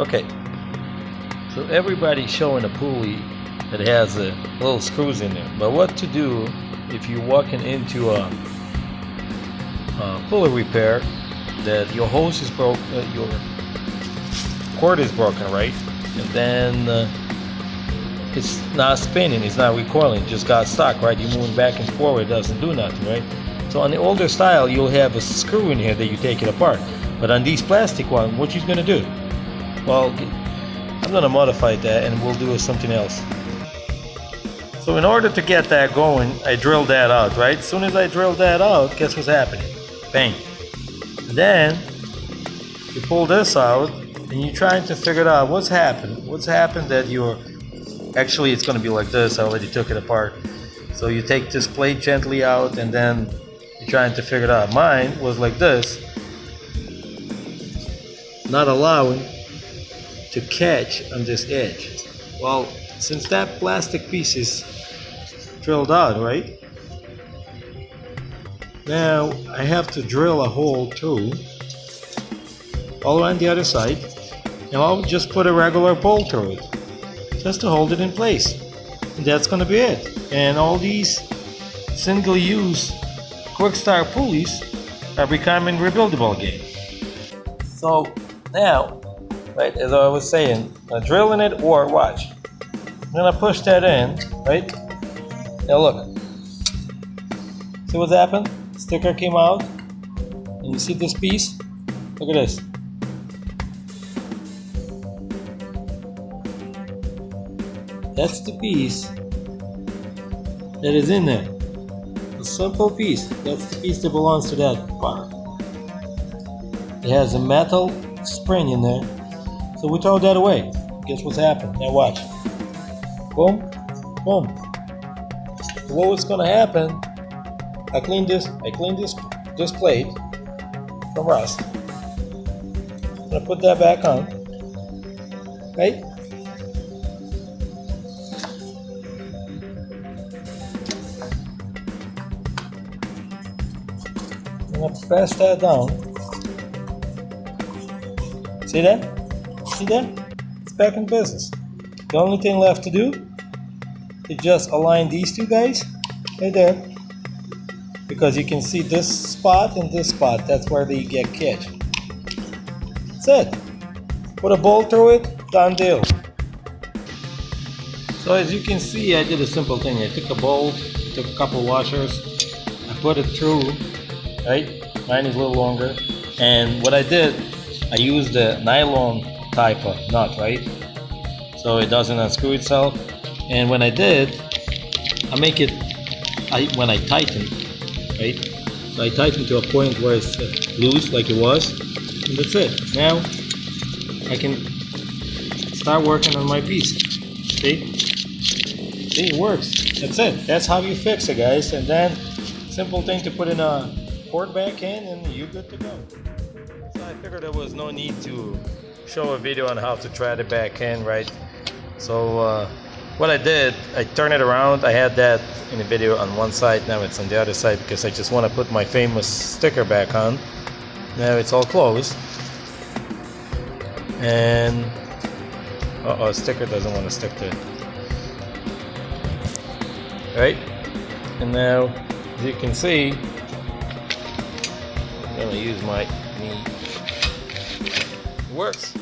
Okay, so everybody's showing a pulley that has a little screws in there, but what to do if you're walking into a pulley repair that your hose is broke, your cord is broken, right? And then it's not spinning, it's not recoiling, just got stuck, right? You're moving back and forward, it doesn't do nothing, right? So on the older style, you'll have a screw in here that you take it apart. But on these plastic ones, what you're gonna do? Well, I'm gonna modify that and we'll do something else. So in order to get that going, I drilled that out, right? As soon as I drilled that out, guess what's happening? Bang. Then you pull this out and you're trying to figure out what's happened. What's happened that you're actually, it's gonna be like this. I already took it apart. So you take this plate gently out and then you're trying to figure it out. Mine was like this, not allowing to catch on this edge. Well, since that plastic piece is drilled out, right? Now I have to drill a hole through all around the other side, and I'll just put a regular bolt through it just to hold it in place, and that's gonna be it. And all these single-use quick start pulleys are becoming rebuildable again. So now, right, as I was saying, I'm drilling it, or watch, I'm gonna push that in, right? Now look, see what's happened? Sticker came out, and you see this piece? Look at this. That's the piece that is in there. A simple piece. That's the piece that belongs to that part. It has a metal spring in there. So we throw that away. Guess what's happened? Now watch. Boom, boom. So what was gonna happen? I cleaned this plate from rust. I'm gonna put that back on. Right? I'm gonna press that down. See that? See that? It's back in business. The only thing left to do is just align these two guys right there, because you can see this spot and this spot. That's where they get catch. That's it. Put a bolt through it, done deal. So as you can see, I did a simple thing. I took a bolt, took a couple washers, I put it through, right? Mine is a little longer. And what I did, I used a nylon type of nut, right? So it doesn't unscrew itself. And when I did, when I tighten, right? So I tighten to a point where it's loose like it was, and that's it. Now I can start working on my piece. See? See, it works. That's it. That's how you fix it, guys. And then simple thing to put in a cord back in and you're good to go. So I figured there was no need to show a video on how to thread it back in, right? So what I did, I turned it around. I had that in the video on one side, now it's on the other side because I just want to put my famous sticker back on. Now it's all closed. And sticker doesn't want to stick to it. Right? And now, as you can see, I'm gonna use my knee. It works.